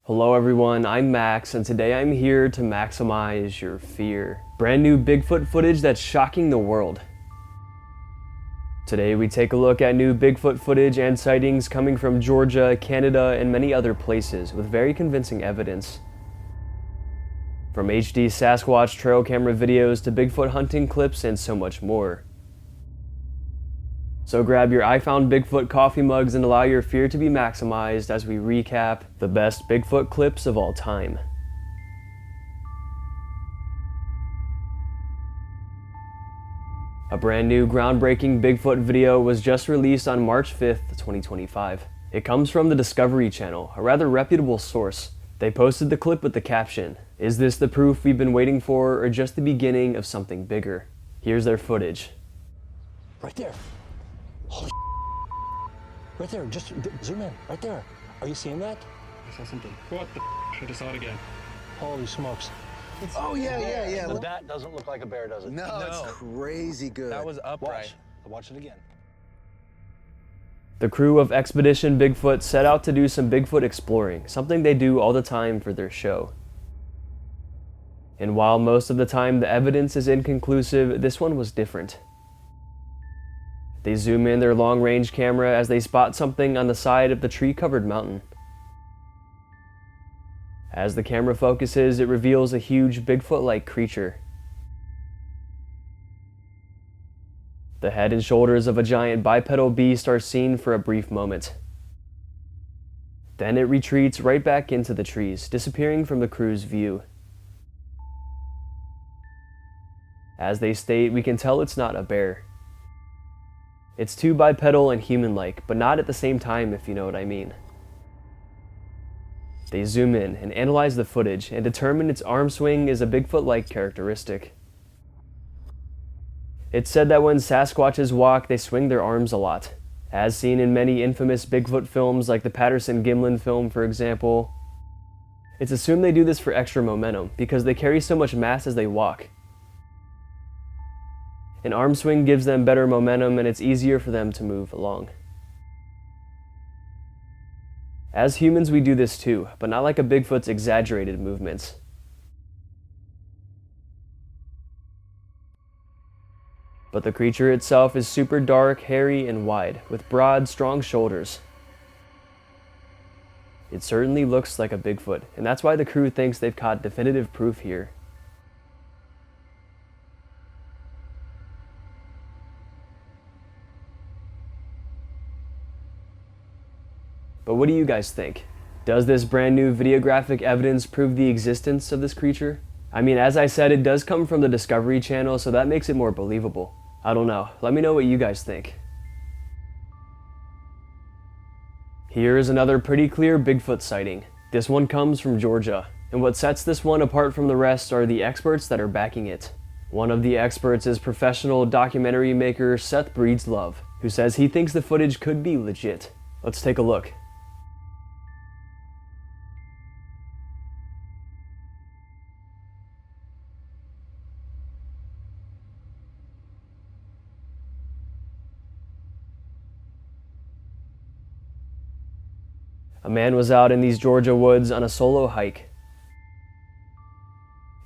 Hello everyone, I'm Max, and today I'm here to maximize your fear. Brand new Bigfoot footage that's shocking the world. Today we take a look at new Bigfoot footage and sightings coming from Georgia, Canada, and many other places with very convincing evidence. From HD Sasquatch trail camera videos to Bigfoot hunting clips and so much more. So grab your I Found Bigfoot coffee mugs and allow your fear to be maximized as we recap the best Bigfoot clips of all time. A brand new groundbreaking Bigfoot video was just released on March 5th, 2025. It comes from the Discovery Channel, a rather reputable source. They posted the clip with the caption, "Is this the proof we've been waiting for or just the beginning of something bigger?" Here's their footage. Right there. Holy right there, just zoom in, right there. Are you seeing that? I saw something. What the I just saw it again. Holy smokes. Oh, yeah. But that doesn't look like a bear, does it? No, it's crazy good. That was upright. Watch it again. The crew of Expedition Bigfoot set out to do some Bigfoot exploring, something they do all the time for their show. And while most of the time the evidence is inconclusive, this one was different. They zoom in their long-range camera as they spot something on the side of the tree-covered mountain. As the camera focuses, it reveals a huge Bigfoot-like creature. The head and shoulders of a giant bipedal beast are seen for a brief moment. Then it retreats right back into the trees, disappearing from the crew's view. As they state, we can tell it's not a bear. It's too bipedal and human-like, but not at the same time, if you know what I mean. They zoom in and analyze the footage and determine its arm swing is a Bigfoot-like characteristic. It's said that when Sasquatches walk, they swing their arms a lot, as seen in many infamous Bigfoot films like the Patterson-Gimlin film, for example. It's assumed they do this for extra momentum, because they carry so much mass as they walk. An arm swing gives them better momentum and it's easier for them to move along. As humans we do this too, but not like a Bigfoot's exaggerated movements. But the creature itself is super dark, hairy, and wide, with broad, strong shoulders. It certainly looks like a Bigfoot, and that's why the crew thinks they've caught definitive proof here. But what do you guys think? Does this brand new videographic evidence prove the existence of this creature? I mean, as I said, it does come from the Discovery Channel, so that makes it more believable. I don't know. Let me know what you guys think. Here is another pretty clear Bigfoot sighting. This one comes from Georgia, and what sets this one apart from the rest are the experts that are backing it. One of the experts is professional documentary maker Seth Breedslove, who says he thinks the footage could be legit. Let's take a look. A man was out in these Georgia woods on a solo hike.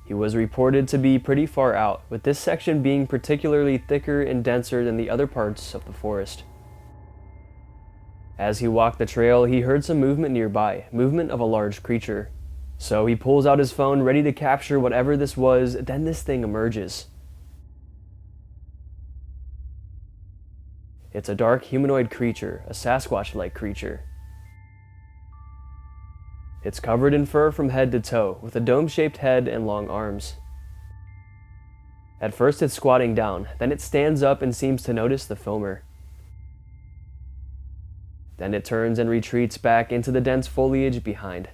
He was reported to be pretty far out, with this section being particularly thicker and denser than the other parts of the forest. As he walked the trail, he heard some movement nearby, movement of a large creature. So he pulls out his phone ready to capture whatever this was, then this thing emerges. It's a dark humanoid creature, a Sasquatch-like creature. It's covered in fur from head to toe, with a dome-shaped head and long arms. At first it's squatting down, then it stands up and seems to notice the filmer. Then it turns and retreats back into the dense foliage behind.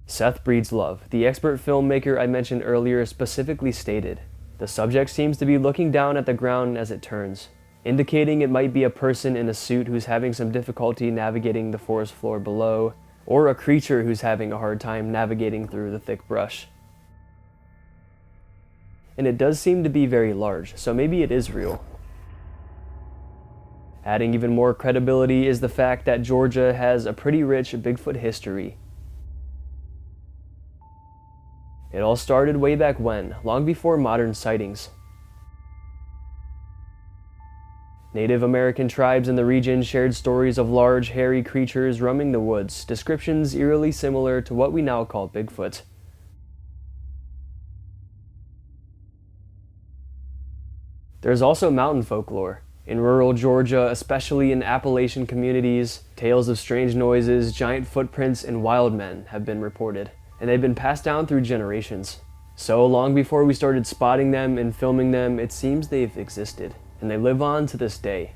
Seth Breedslove, the expert filmmaker I mentioned earlier, specifically stated, "The subject seems to be looking down at the ground as it turns, indicating it might be a person in a suit who's having some difficulty navigating the forest floor below, or a creature who's having a hard time navigating through the thick brush." And it does seem to be very large, so maybe it is real. Adding even more credibility is the fact that Georgia has a pretty rich Bigfoot history. It all started way back when, long before modern sightings. Native American tribes in the region shared stories of large, hairy creatures roaming the woods, descriptions eerily similar to what we now call Bigfoot. There's also mountain folklore. In rural Georgia, especially in Appalachian communities, tales of strange noises, giant footprints, and wild men have been reported, and they've been passed down through generations. So long before we started spotting them and filming them, it seems they've existed, and they live on to this day.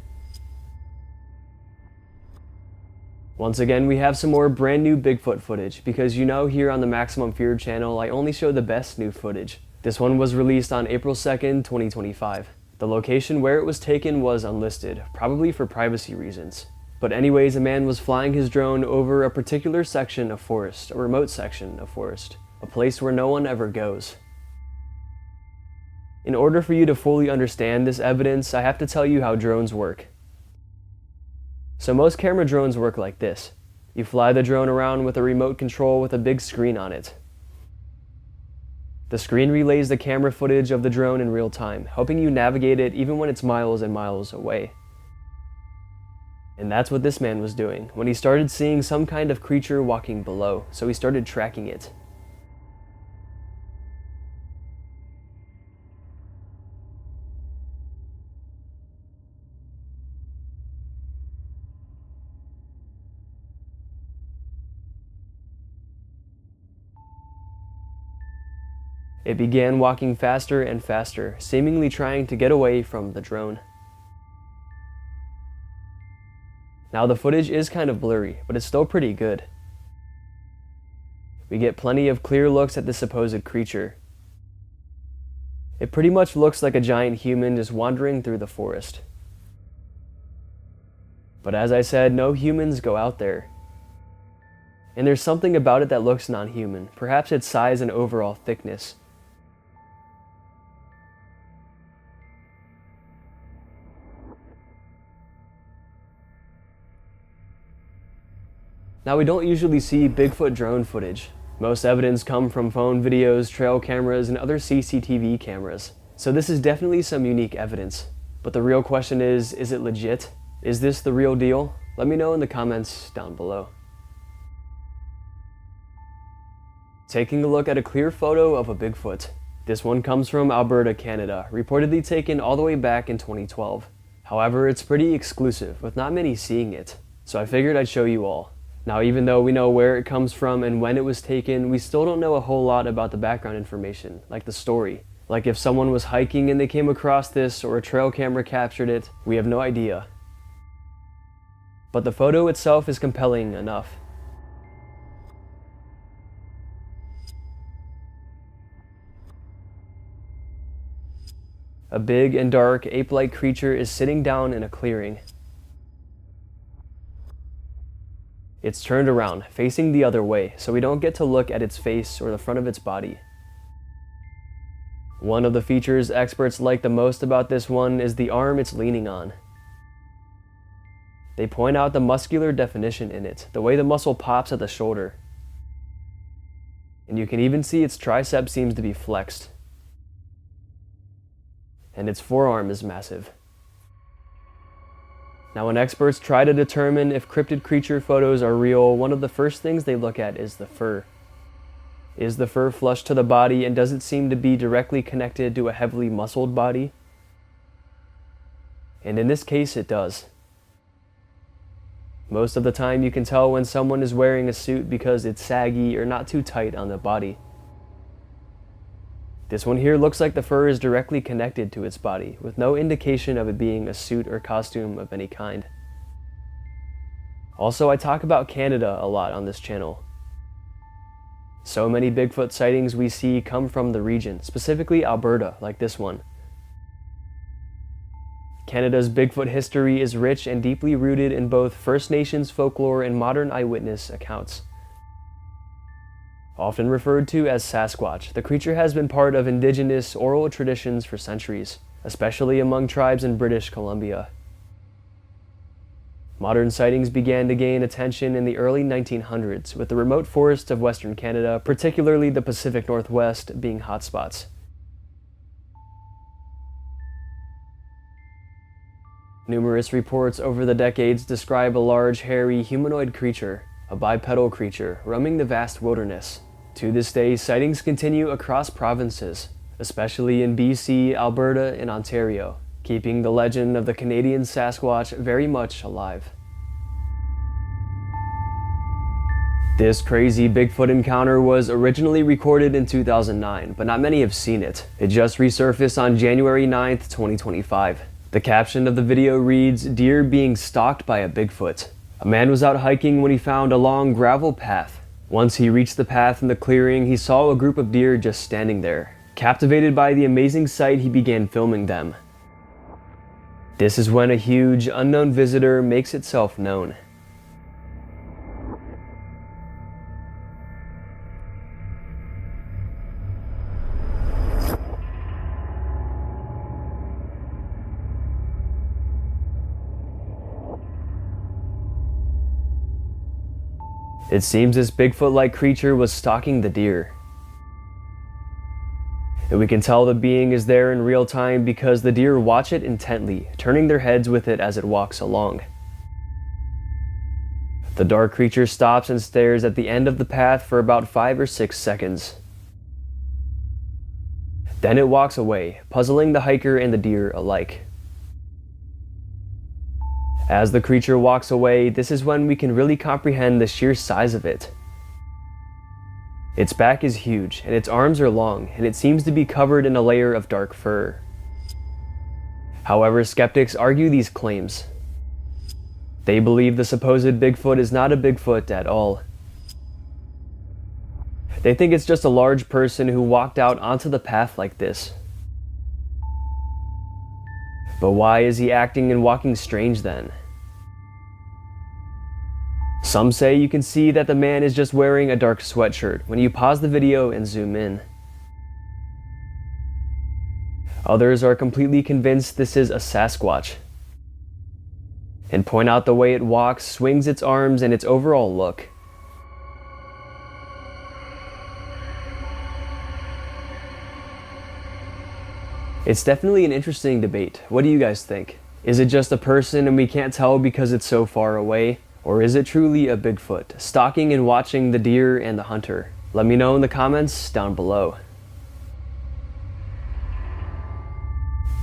Once again, we have some more brand new Bigfoot footage, because you know here on the Maximum Fear channel, I only show the best new footage. This one was released on April 2nd, 2025. The location where it was taken was unlisted, probably for privacy reasons. But anyways, a man was flying his drone over a particular section of forest, a remote section of forest, a place where no one ever goes. In order for you to fully understand this evidence, I have to tell you how drones work. So most camera drones work like this. You fly the drone around with a remote control with a big screen on it. The screen relays the camera footage of the drone in real time, helping you navigate it even when it's miles and miles away. And that's what this man was doing when he started seeing some kind of creature walking below, so he started tracking it. It began walking faster and faster, seemingly trying to get away from the drone. Now the footage is kind of blurry, but it's still pretty good. We get plenty of clear looks at the supposed creature. It pretty much looks like a giant human just wandering through the forest. But as I said, no humans go out there. And there's something about it that looks non-human, perhaps its size and overall thickness. Now we don't usually see Bigfoot drone footage. Most evidence come from phone videos, trail cameras, and other CCTV cameras. So this is definitely some unique evidence. But the real question is it legit? Is this the real deal? Let me know in the comments down below. Taking a look at a clear photo of a Bigfoot. This one comes from Alberta, Canada, reportedly taken all the way back in 2012. However, it's pretty exclusive, with not many seeing it. So I figured I'd show you all. Now, even though we know where it comes from and when it was taken, we still don't know a whole lot about the background information, like the story. Like if someone was hiking and they came across this, or a trail camera captured it, we have no idea. But the photo itself is compelling enough. A big and dark ape-like creature is sitting down in a clearing. It's turned around, facing the other way, so we don't get to look at its face or the front of its body. One of the features experts like the most about this one is the arm it's leaning on. They point out the muscular definition in it, the way the muscle pops at the shoulder. And you can even see its tricep seems to be flexed. And its forearm is massive. Now when experts try to determine if cryptid creature photos are real, one of the first things they look at is the fur. Is the fur flush to the body, and does it seem to be directly connected to a heavily muscled body? And in this case it does. Most of the time you can tell when someone is wearing a suit because it's saggy or not too tight on the body. This one here looks like the fur is directly connected to its body, with no indication of it being a suit or costume of any kind. Also, I talk about Canada a lot on this channel. So many Bigfoot sightings we see come from the region, specifically Alberta, like this one. Canada's Bigfoot history is rich and deeply rooted in both First Nations folklore and modern eyewitness accounts. Often referred to as Sasquatch, the creature has been part of indigenous oral traditions for centuries, especially among tribes in British Columbia. Modern sightings began to gain attention in the early 1900s, with the remote forests of Western Canada, particularly the Pacific Northwest, being hotspots. Numerous reports over the decades describe a large, hairy, humanoid creature, a bipedal creature, roaming the vast wilderness. To this day, sightings continue across provinces, especially in BC, Alberta, and Ontario, keeping the legend of the Canadian Sasquatch very much alive. This crazy Bigfoot encounter was originally recorded in 2009, but not many have seen it. It just resurfaced on January 9th, 2025. The caption of the video reads, "Deer being stalked by a Bigfoot." A man was out hiking when he found a long gravel path. Once he reached the path in the clearing, he saw a group of deer just standing there. Captivated by the amazing sight, he began filming them. This is when a huge, unknown visitor makes itself known. It seems this Bigfoot-like creature was stalking the deer. And we can tell the being is there in real time because the deer watch it intently, turning their heads with it as it walks along. The dark creature stops and stares at the end of the path for about 5 or 6 seconds. Then it walks away, puzzling the hiker and the deer alike. As the creature walks away, this is when we can really comprehend the sheer size of it. Its back is huge, and its arms are long, and it seems to be covered in a layer of dark fur. However, skeptics argue these claims. They believe the supposed Bigfoot is not a Bigfoot at all. They think it's just a large person who walked out onto the path like this. But why is he acting and walking strange then? Some say you can see that the man is just wearing a dark sweatshirt when you pause the video and zoom in. Others are completely convinced this is a Sasquatch, and point out the way it walks, swings its arms, and its overall look. It's definitely an interesting debate. What do you guys think? Is it just a person and we can't tell because it's so far away? Or is it truly a Bigfoot, stalking and watching the deer and the hunter? Let me know in the comments down below.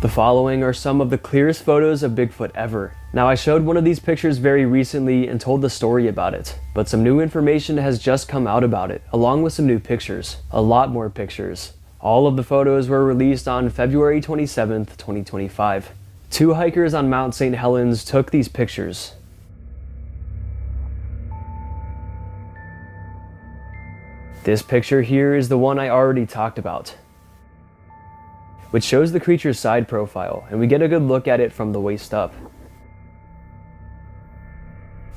The following are some of the clearest photos of Bigfoot ever. Now, I showed one of these pictures very recently and told the story about it, but some new information has just come out about it, along with some new pictures. A lot more pictures. All of the photos were released on February 27th, 2025. 2 hikers on Mount St. Helens took these pictures. This picture here is the one I already talked about, which shows the creature's side profile, and we get a good look at it from the waist up.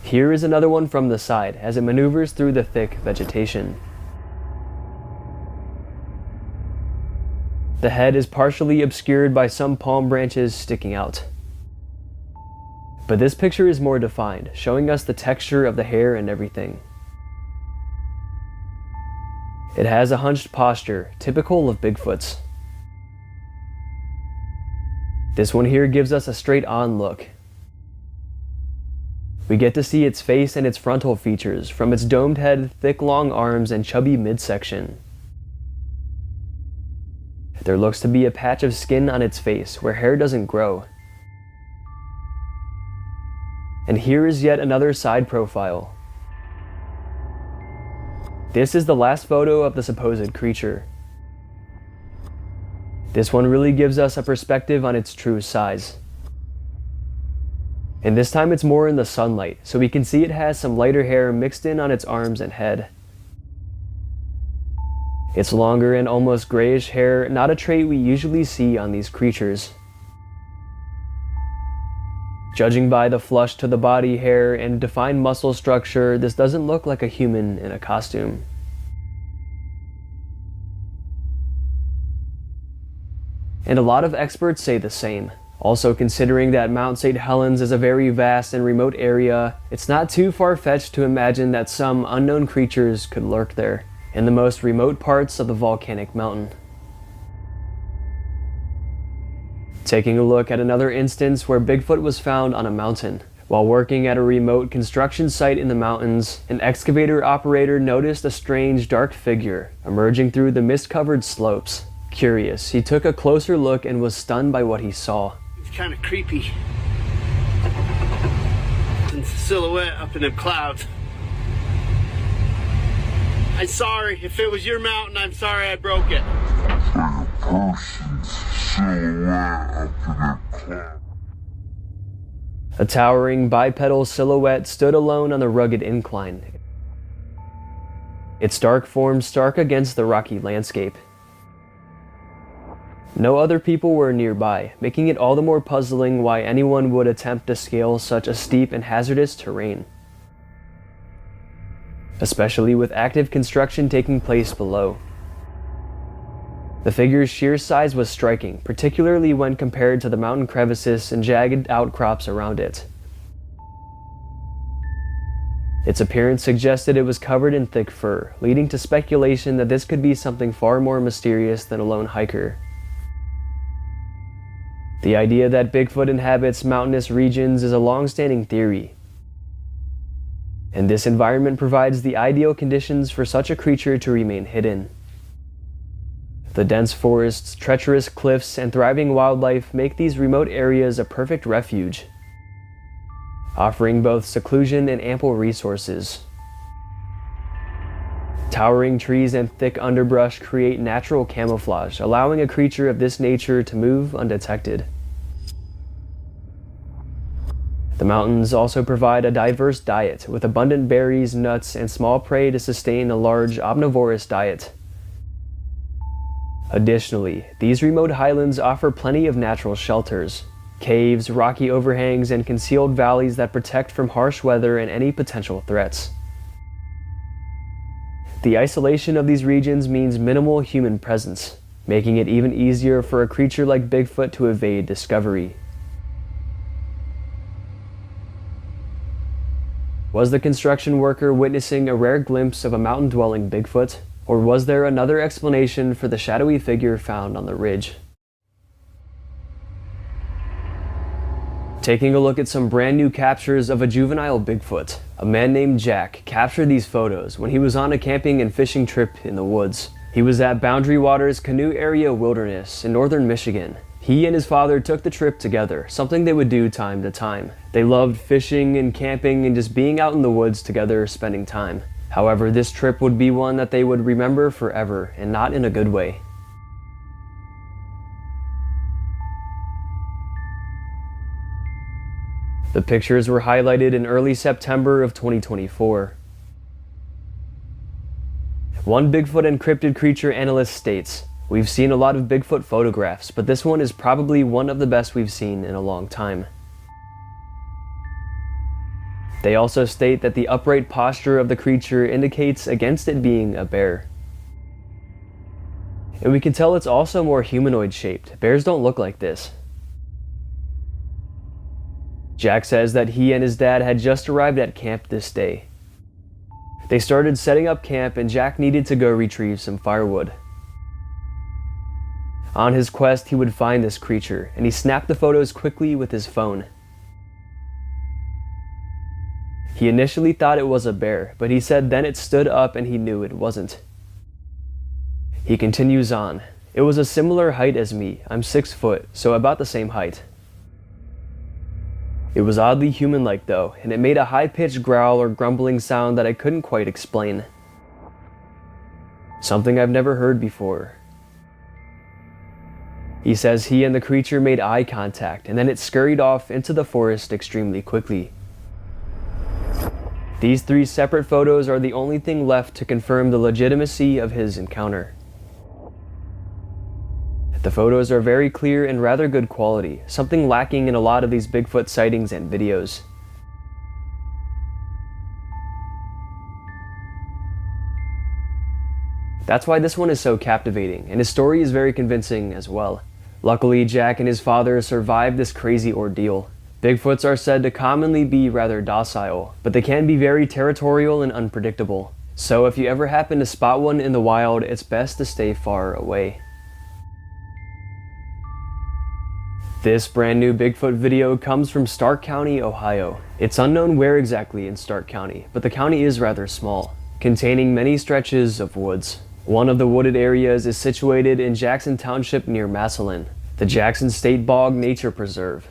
Here is another one from the side as it maneuvers through the thick vegetation. The head is partially obscured by some palm branches sticking out. But this picture is more defined, showing us the texture of the hair and everything. It has a hunched posture, typical of Bigfoots. This one here gives us a straight-on look. We get to see its face and its frontal features, from its domed head, thick long arms, and chubby midsection. There looks to be a patch of skin on its face where hair doesn't grow. And here is yet another side profile. This is the last photo of the supposed creature. This one really gives us a perspective on its true size. And this time it's more in the sunlight, so we can see it has some lighter hair mixed in on its arms and head. It's longer and almost grayish hair, not a trait we usually see on these creatures. Judging by the flush to the body hair and defined muscle structure, this doesn't look like a human in a costume. And a lot of experts say the same. Also, considering that Mount St. Helens is a very vast and remote area, it's not too far-fetched to imagine that some unknown creatures could lurk there, in the most remote parts of the volcanic mountain. Taking a look at another instance where Bigfoot was found on a mountain. While working at a remote construction site in the mountains, an excavator operator noticed a strange dark figure emerging through the mist-covered slopes. Curious, he took a closer look and was stunned by what he saw. It's kind of creepy. It's a silhouette up in the clouds. I'm sorry. If it was your mountain, I'm sorry I broke it. A towering bipedal silhouette stood alone on the rugged incline, its dark form stark against the rocky landscape. No other people were nearby, making it all the more puzzling why anyone would attempt to scale such a steep and hazardous terrain, especially with active construction taking place below. The figure's sheer size was striking, particularly when compared to the mountain crevices and jagged outcrops around it. Its appearance suggested it was covered in thick fur, leading to speculation that this could be something far more mysterious than a lone hiker. The idea that Bigfoot inhabits mountainous regions is a long-standing theory, and this environment provides the ideal conditions for such a creature to remain hidden. The dense forests, treacherous cliffs, and thriving wildlife make these remote areas a perfect refuge, offering both seclusion and ample resources. Towering trees and thick underbrush create natural camouflage, allowing a creature of this nature to move undetected. The mountains also provide a diverse diet, with abundant berries, nuts, and small prey to sustain a large omnivorous diet. Additionally, these remote highlands offer plenty of natural shelters, caves, rocky overhangs, and concealed valleys that protect from harsh weather and any potential threats. The isolation of these regions means minimal human presence, making it even easier for a creature like Bigfoot to evade discovery. Was the construction worker witnessing a rare glimpse of a mountain-dwelling Bigfoot? Or was there another explanation for the shadowy figure found on the ridge? Taking a look at some brand new captures of a juvenile Bigfoot, a man named Jack captured these photos when he was on a camping and fishing trip in the woods. He was at Boundary Waters Canoe Area Wilderness in northern Michigan. He and his father took the trip together, something they would do time to time. They loved fishing and camping and just being out in the woods together, spending time. However, this trip would be one that they would remember forever, and not in a good way. The pictures were highlighted in early September of 2024. One Bigfoot encrypted creature analyst states, "We've seen a lot of Bigfoot photographs, but this one is probably one of the best we've seen in a long time." They also state that the upright posture of the creature indicates against it being a bear. And we can tell it's also more humanoid shaped. Bears don't look like this. Jack says that he and his dad had just arrived at camp this day. They started setting up camp and Jack needed to go retrieve some firewood. On his quest, he would find this creature, and he snapped the photos quickly with his phone. He initially thought it was a bear, but he said then it stood up and he knew it wasn't. He continues on. "It was a similar height as me. I'm 6 foot, so about the same height. It was oddly human-like though, and it made a high-pitched growl or grumbling sound that I couldn't quite explain. Something I've never heard before." He says he and the creature made eye contact, and then it scurried off into the forest extremely quickly. These 3 separate photos are the only thing left to confirm the legitimacy of his encounter. The photos are very clear and rather good quality, something lacking in a lot of these Bigfoot sightings and videos. That's why this one is so captivating, and his story is very convincing as well. Luckily, Jack and his father survived this crazy ordeal. Bigfoots are said to commonly be rather docile, but they can be very territorial and unpredictable. So if you ever happen to spot one in the wild, it's best to stay far away. This brand new Bigfoot video comes from Stark County, Ohio. It's unknown where exactly in Stark County, but the county is rather small, containing many stretches of woods. One of the wooded areas is situated in Jackson Township near Massillon, the Jackson State Bog Nature Preserve.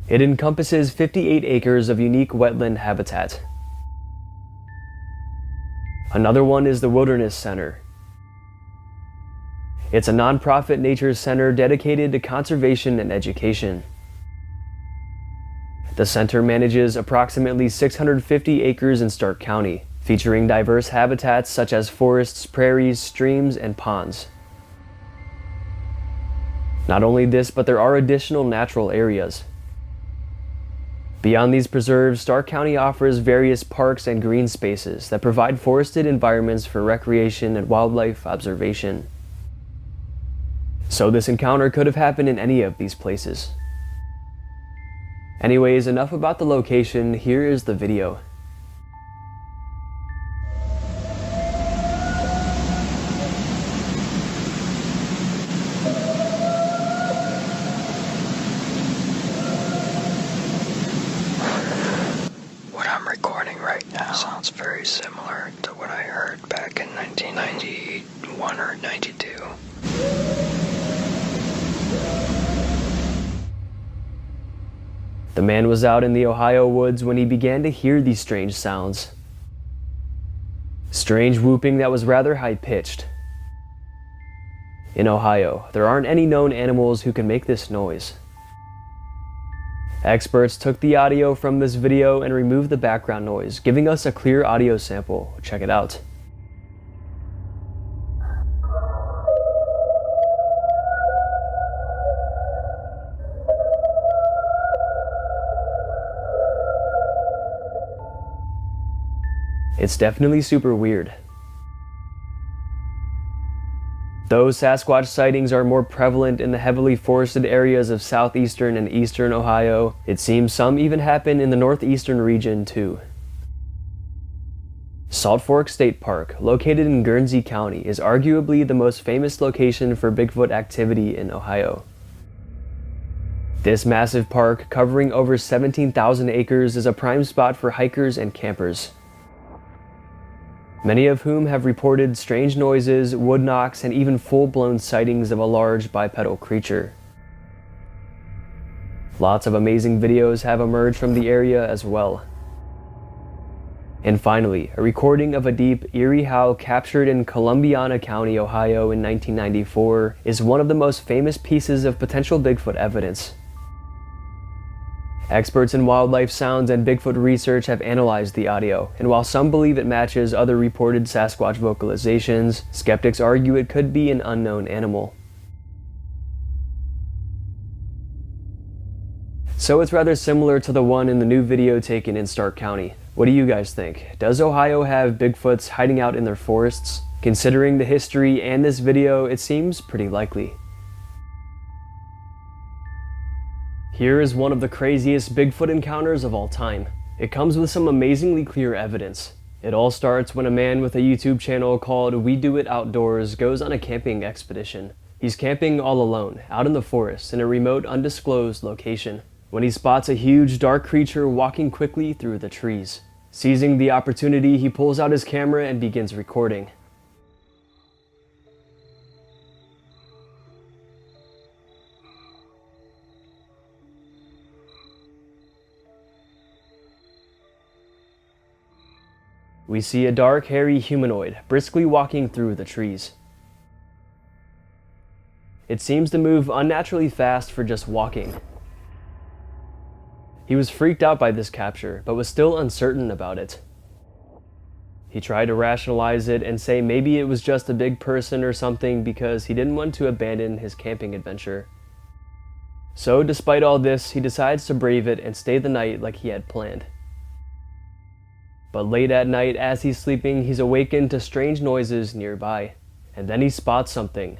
It encompasses 58 acres of unique wetland habitat. Another one is the Wilderness Center. It's a non-profit nature center dedicated to conservation and education. The center manages approximately 650 acres in Stark County, featuring diverse habitats such as forests, prairies, streams, and ponds. Not only this, but there are additional natural areas. Beyond these preserves, Stark County offers various parks and green spaces that provide forested environments for recreation and wildlife observation. So this encounter could have happened in any of these places. Anyways, enough about the location, here is the video. What I'm recording right now sounds very similar to what I heard back in 1991 or 92. The man was out in the Ohio woods when he began to hear these strange sounds. Strange whooping that was rather high-pitched. In Ohio, there aren't any known animals who can make this noise. Experts took the audio from this video and removed the background noise, giving us a clear audio sample. Check it out. It's definitely super weird. Though Sasquatch sightings are more prevalent in the heavily forested areas of southeastern and eastern Ohio, it seems some even happen in the northeastern region too. Salt Fork State Park, located in Guernsey County, is arguably the most famous location for Bigfoot activity in Ohio. This massive park, covering over 17,000 acres, is a prime spot for hikers and campers, many of whom have reported strange noises, wood knocks, and even full-blown sightings of a large bipedal creature. Lots of amazing videos have emerged from the area as well. And finally, a recording of a deep, eerie howl captured in Columbiana County, Ohio in 1994 is one of the most famous pieces of potential Bigfoot evidence. Experts in wildlife sounds and Bigfoot research have analyzed the audio, and while some believe it matches other reported Sasquatch vocalizations, skeptics argue it could be an unknown animal. So it's rather similar to the one in the new video taken in Stark County. What do you guys think? Does Ohio have Bigfoots hiding out in their forests? Considering the history and this video, it seems pretty likely. Here is one of the craziest Bigfoot encounters of all time. It comes with some amazingly clear evidence. It all starts when a man with a YouTube channel called We Do It Outdoors goes on a camping expedition. He's camping all alone, out in the forest, in a remote, undisclosed location, when he spots a huge, dark creature walking quickly through the trees. Seizing the opportunity, he pulls out his camera and begins recording. We see a dark, hairy humanoid briskly walking through the trees. It seems to move unnaturally fast for just walking. He was freaked out by this capture, but was still uncertain about it. He tried to rationalize it and say maybe it was just a big person or something because he didn't want to abandon his camping adventure. So despite all this, he decides to brave it and stay the night like he had planned. But late at night, as he's sleeping, he's awakened to strange noises nearby, and then he spots something.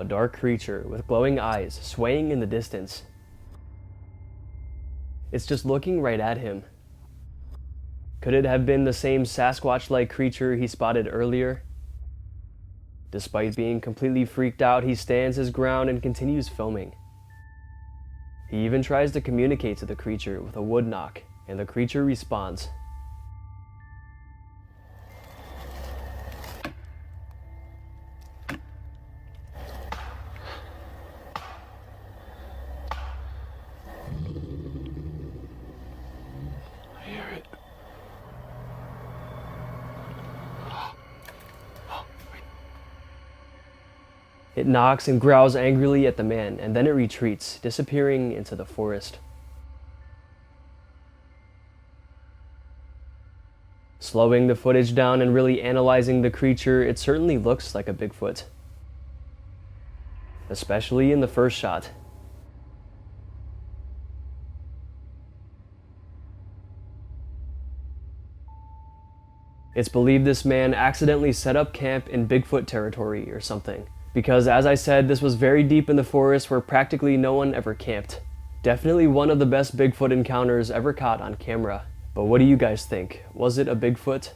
dark creature with glowing eyes swaying in the distance. It's just looking right at him. Could it have been the same Sasquatch-like creature he spotted earlier? Despite being completely freaked out, he stands his ground and continues filming. He even tries to communicate to the creature with a wood knock, and the creature responds. I hear it. It knocks and growls angrily at the man, and then it retreats, disappearing into the forest. Slowing the footage down and really analyzing the creature, it certainly looks like a Bigfoot. Especially in the first shot. It's believed this man accidentally set up camp in Bigfoot territory or something. Because, as I said, this was very deep in the forest where practically no one ever camped. Definitely one of the best Bigfoot encounters ever caught on camera. But what do you guys think? Was it a Bigfoot?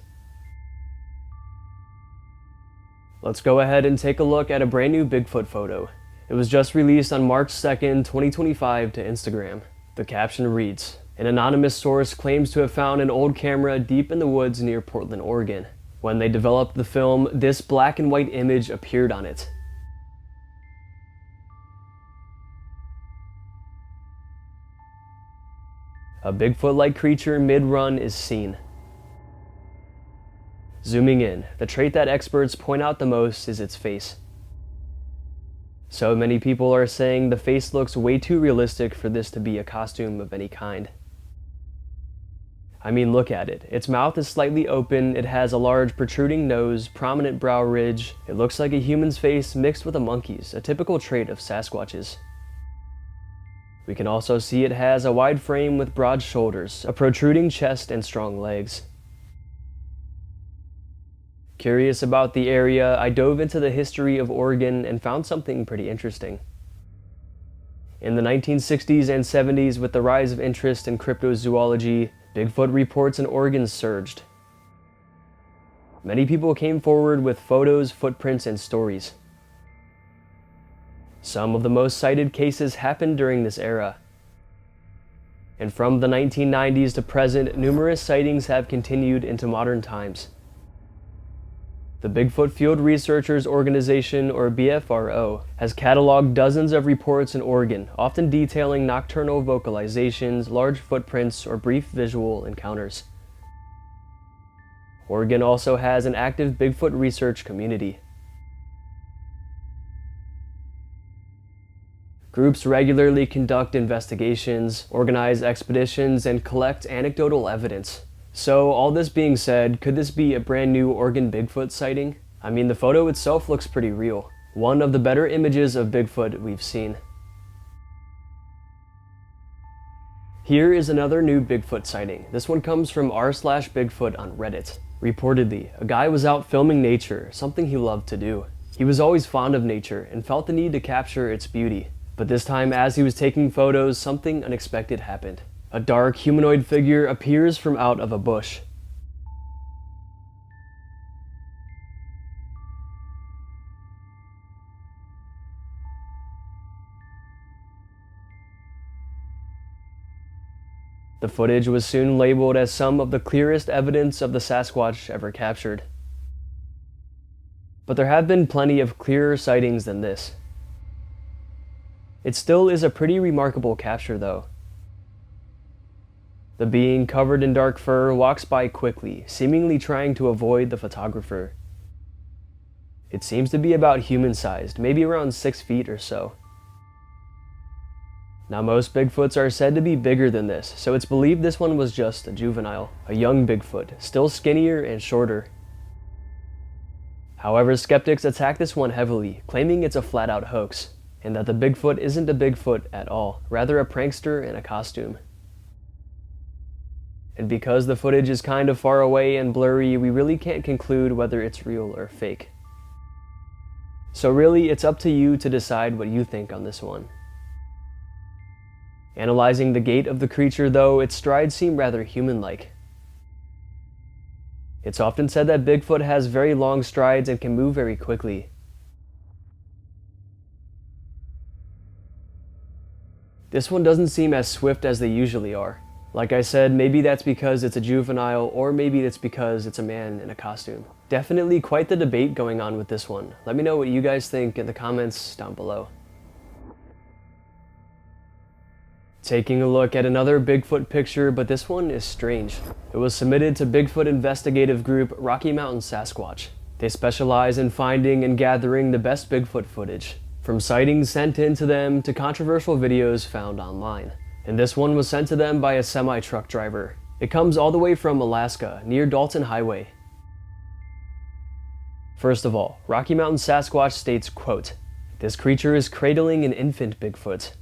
Let's go ahead and take a look at a brand new Bigfoot photo. It was just released on March 2nd, 2025 to Instagram. The caption reads, "An anonymous source claims to have found an old camera deep in the woods near Portland, Oregon. When they developed the film, this black and white image appeared on it. A Bigfoot-like creature mid-run is seen." Zooming in, the trait that experts point out the most is its face. So many people are saying the face looks way too realistic for this to be a costume of any kind. I mean, look at it. Its mouth is slightly open, it has a large protruding nose, prominent brow ridge. It looks like a human's face mixed with a monkey's, a typical trait of Sasquatches. We can also see it has a wide frame with broad shoulders, a protruding chest, and strong legs. Curious about the area, I dove into the history of Oregon and found something pretty interesting. In the 1960s and 70s, with the rise of interest in cryptozoology, Bigfoot reports in Oregon surged. Many people came forward with photos, footprints, and stories. Some of the most cited cases happened during this era. And from the 1990s to present, numerous sightings have continued into modern times. The Bigfoot Field Researchers Organization, or BFRO, has cataloged dozens of reports in Oregon, often detailing nocturnal vocalizations, large footprints, or brief visual encounters. Oregon also has an active Bigfoot research community. Groups regularly conduct investigations, organize expeditions, and collect anecdotal evidence. So, all this being said, could this be a brand new Oregon Bigfoot sighting? I mean, the photo itself looks pretty real. One of the better images of Bigfoot we've seen. Here is another new Bigfoot sighting. This one comes from r/Bigfoot on Reddit. Reportedly, a guy was out filming nature, something he loved to do. He was always fond of nature and felt the need to capture its beauty. But this time, as he was taking photos, something unexpected happened. A dark humanoid figure appears from out of a bush. The footage was soon labeled as some of the clearest evidence of the Sasquatch ever captured. But there have been plenty of clearer sightings than this. It still is a pretty remarkable capture, though. The being covered in dark fur walks by quickly, seemingly trying to avoid the photographer. It seems to be about human-sized, maybe around 6 feet or so. Now, most Bigfoots are said to be bigger than this, so it's believed this one was just a juvenile, a young Bigfoot, still skinnier and shorter. However, skeptics attack this one heavily, claiming it's a flat-out hoax, and that the Bigfoot isn't a Bigfoot at all, rather a prankster in a costume. And because the footage is kind of far away and blurry, we really can't conclude whether it's real or fake. So really, it's up to you to decide what you think on this one. Analyzing the gait of the creature though, its strides seem rather human-like. It's often said that Bigfoot has very long strides and can move very quickly. This one doesn't seem as swift as they usually are. Like I said, maybe that's because it's a juvenile, or maybe it's because it's a man in a costume. Definitely quite the debate going on with this one. Let me know what you guys think in the comments down below. Taking a look at another Bigfoot picture, but this one is strange. It was submitted to Bigfoot investigative group Rocky Mountain Sasquatch. They specialize in finding and gathering the best Bigfoot footage, from sightings sent in to them to controversial videos found online. And this one was sent to them by a semi-truck driver. It comes all the way from Alaska, near Dalton Highway. First of all, Rocky Mountain Sasquatch states, quote, "This creature is cradling an infant Bigfoot.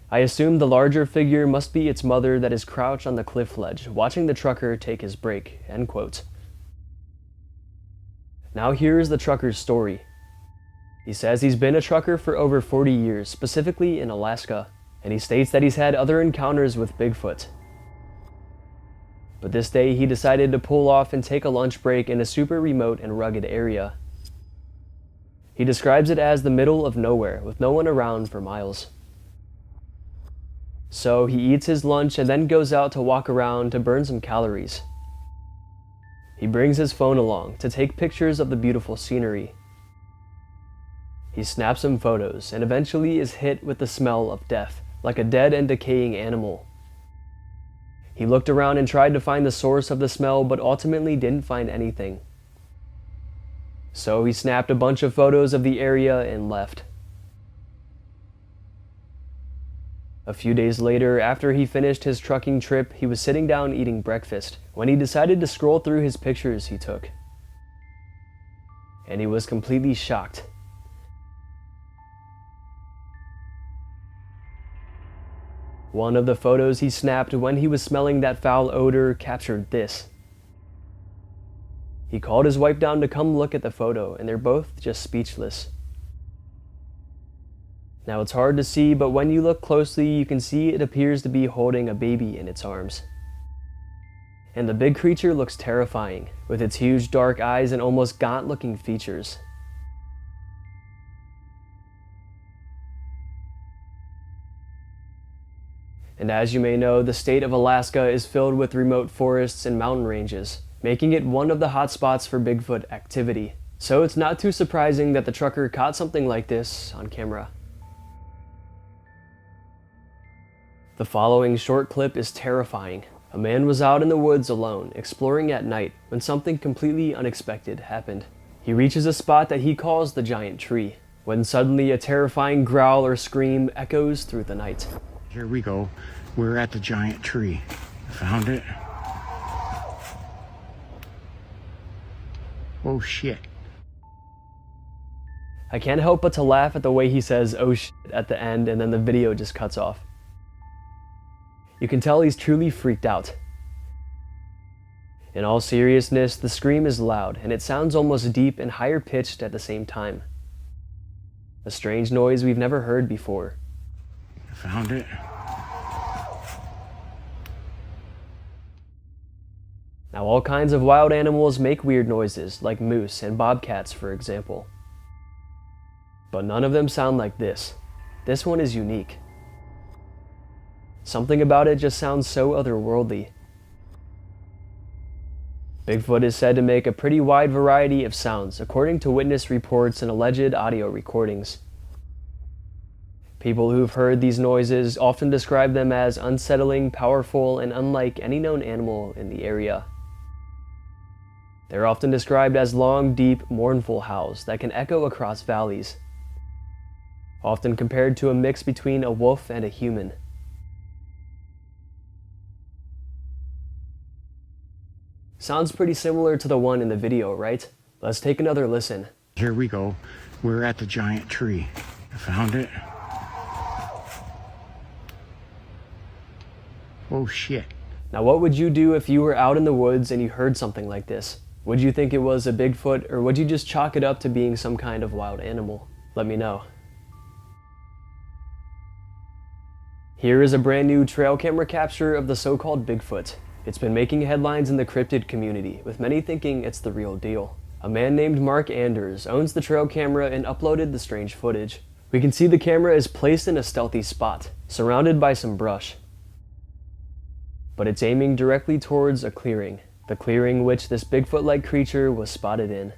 I assume the larger figure must be its mother that is crouched on the cliff ledge, watching the trucker take his break," end quote. Now here's the trucker's story. He says he's been a trucker for over 40 years, specifically in Alaska, and he states that he's had other encounters with Bigfoot. But this day he decided to pull off and take a lunch break in a super remote and rugged area. He describes it as the middle of nowhere, with no one around for miles. So he eats his lunch and then goes out to walk around to burn some calories. He brings his phone along to take pictures of the beautiful scenery. He snaps some photos and eventually is hit with the smell of death, like a dead and decaying animal. He looked around and tried to find the source of the smell, but ultimately didn't find anything. So he snapped a bunch of photos of the area and left. A few days later, after he finished his trucking trip, he was sitting down eating breakfast when he decided to scroll through his pictures he took. And he was completely shocked. One of the photos he snapped when he was smelling that foul odor captured this. He called his wife down to come look at the photo, and they're both just speechless. Now it's hard to see, but when you look closely, you can see it appears to be holding a baby in its arms. And the big creature looks terrifying, with its huge dark eyes and almost gaunt-looking features. And as you may know, the state of Alaska is filled with remote forests and mountain ranges, making it one of the hotspots for Bigfoot activity. So it's not too surprising that the trucker caught something like this on camera. The following short clip is terrifying. A man was out in the woods alone, exploring at night, when something completely unexpected happened. He reaches a spot that he calls the giant tree, when suddenly a terrifying growl or scream echoes through the night. Here we go. We're at the giant tree. Found it. Oh shit. I can't help but to laugh at the way he says "oh shit" at the end, and then the video just cuts off. You can tell he's truly freaked out. In all seriousness, the scream is loud, and it sounds almost deep and higher pitched at the same time. A strange noise we've never heard before. Found it. Now all kinds of wild animals make weird noises, like moose and bobcats for example. But none of them sound like this. This one is unique. Something about it just sounds so otherworldly. Bigfoot is said to make a pretty wide variety of sounds, according to witness reports and alleged audio recordings. People who've heard these noises often describe them as unsettling, powerful, and unlike any known animal in the area. They're often described as long, deep, mournful howls that can echo across valleys, often compared to a mix between a wolf and a human. Sounds pretty similar to the one in the video, right? Let's take another listen. Here we go. We're at the giant tree. Found it. Oh shit. Now what would you do if you were out in the woods and you heard something like this? Would you think it was a Bigfoot, or would you just chalk it up to being some kind of wild animal? Let me know. Here is a brand new trail camera capture of the so-called Bigfoot. It's been making headlines in the cryptid community, with many thinking it's the real deal. A man named Mark Anders owns the trail camera and uploaded the strange footage. We can see the camera is placed in a stealthy spot, surrounded by some brush. But it's aiming directly towards a clearing, the clearing which this Bigfoot-like creature was spotted in.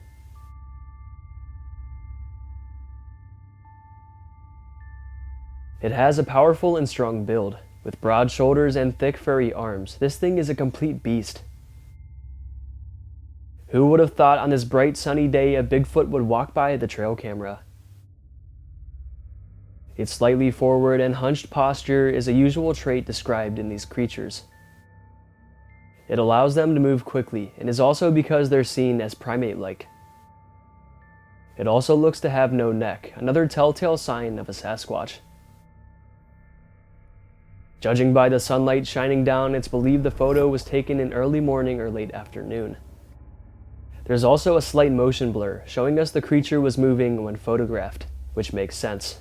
It has a powerful and strong build. With broad shoulders and thick furry arms, this thing is a complete beast. Who would have thought on this bright sunny day a Bigfoot would walk by the trail camera? Its slightly forward and hunched posture is a usual trait described in these creatures. It allows them to move quickly, and is also because they're seen as primate-like. It also looks to have no neck, another telltale sign of a Sasquatch. Judging by the sunlight shining down, it's believed the photo was taken in early morning or late afternoon. There's also a slight motion blur, showing us the creature was moving when photographed, which makes sense.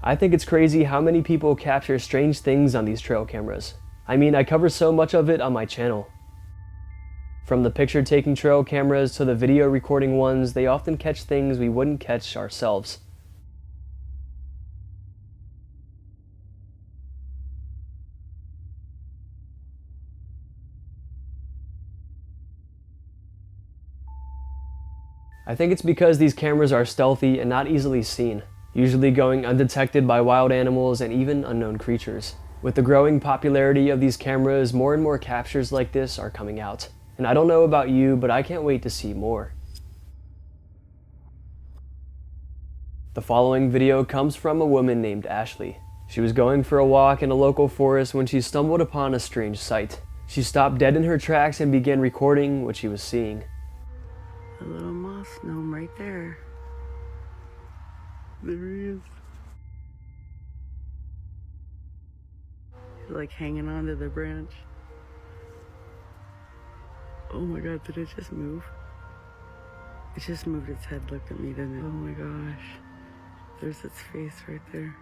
I think it's crazy how many people capture strange things on these trail cameras. I mean, I cover so much of it on my channel. From the picture-taking trail cameras to the video recording ones, they often catch things we wouldn't catch ourselves. I think it's because these cameras are stealthy and not easily seen, usually going undetected by wild animals and even unknown creatures. With the growing popularity of these cameras, more and more captures like this are coming out. And I don't know about you, but I can't wait to see more. The following video comes from a woman named Ashley. She was going for a walk in a local forest when she stumbled upon a strange sight. She stopped dead in her tracks and began recording what she was seeing. A little moss gnome right there. There he is. He's like hanging onto the branch. Oh my god, did it just move? It just moved its head, looked at me, didn't it? Oh my gosh. There's its face right there.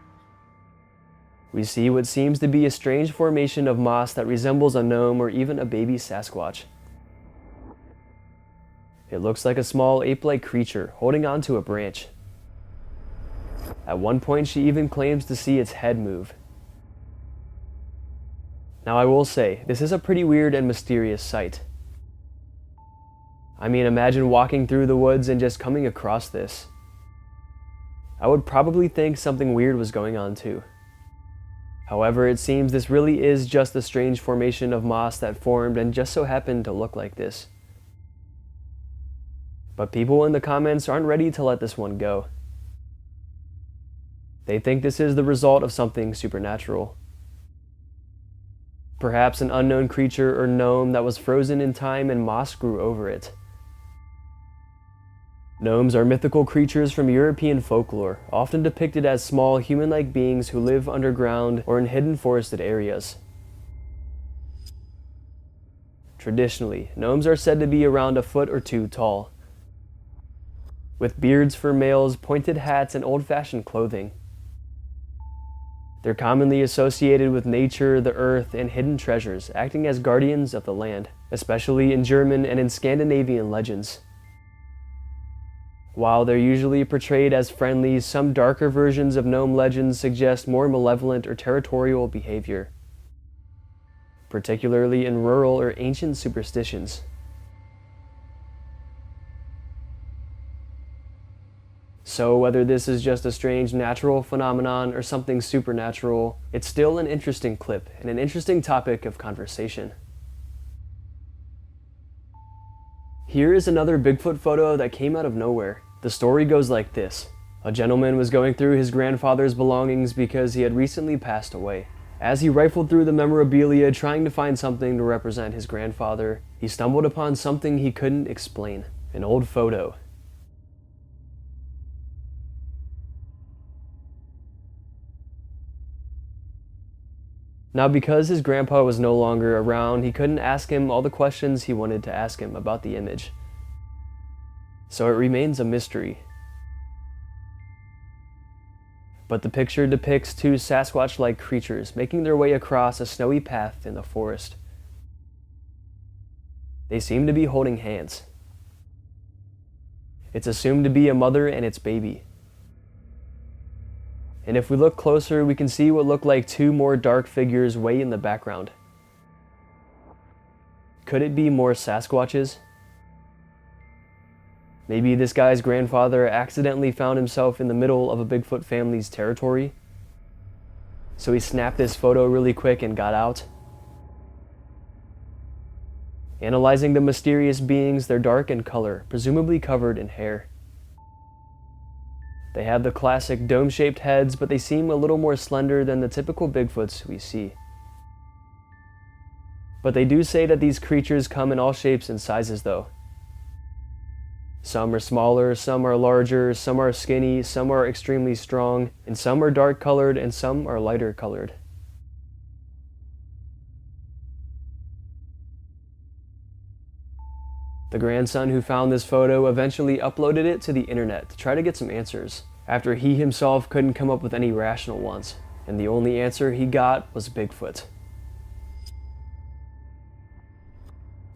We see what seems to be a strange formation of moss that resembles a gnome or even a baby Sasquatch. It looks like a small ape-like creature holding onto a branch. At one point, she even claims to see its head move. Now I will say, this is a pretty weird and mysterious sight. I mean, imagine walking through the woods and just coming across this. I would probably think something weird was going on too. However, it seems this really is just a strange formation of moss that formed and just so happened to look like this. But people in the comments aren't ready to let this one go. They think this is the result of something supernatural. Perhaps an unknown creature or gnome that was frozen in time and moss grew over it. Gnomes are mythical creatures from European folklore, often depicted as small human-like beings who live underground or in hidden forested areas. Traditionally, gnomes are said to be around a foot or two tall, with beards for males, pointed hats, and old-fashioned clothing. They're commonly associated with nature, the earth, and hidden treasures, acting as guardians of the land, especially in German and in Scandinavian legends. While they're usually portrayed as friendly, some darker versions of gnome legends suggest more malevolent or territorial behavior, particularly in rural or ancient superstitions. So whether this is just a strange natural phenomenon or something supernatural, it's still an interesting clip and an interesting topic of conversation. Here is another Bigfoot photo that came out of nowhere. The story goes like this. A gentleman was going through his grandfather's belongings because he had recently passed away. As he rifled through the memorabilia trying to find something to represent his grandfather, he stumbled upon something he couldn't explain. An old photo. Now, because his grandpa was no longer around, he couldn't ask him all the questions he wanted to ask him about the image. So it remains a mystery. But the picture depicts two Sasquatch-like creatures making their way across a snowy path in the forest. They seem to be holding hands. It's assumed to be a mother and its baby. And if we look closer, we can see what look like two more dark figures way in the background. Could it be more Sasquatches? Maybe this guy's grandfather accidentally found himself in the middle of a Bigfoot family's territory, so he snapped this photo really quick and got out. Analyzing the mysterious beings, they're dark in color, presumably covered in hair. They have the classic dome-shaped heads, but they seem a little more slender than the typical Bigfoots we see. But they do say that these creatures come in all shapes and sizes though. Some are smaller, some are larger, some are skinny, some are extremely strong, and some are dark colored and some are lighter colored. The grandson who found this photo eventually uploaded it to the internet to try to get some answers, after he himself couldn't come up with any rational ones, and the only answer he got was Bigfoot.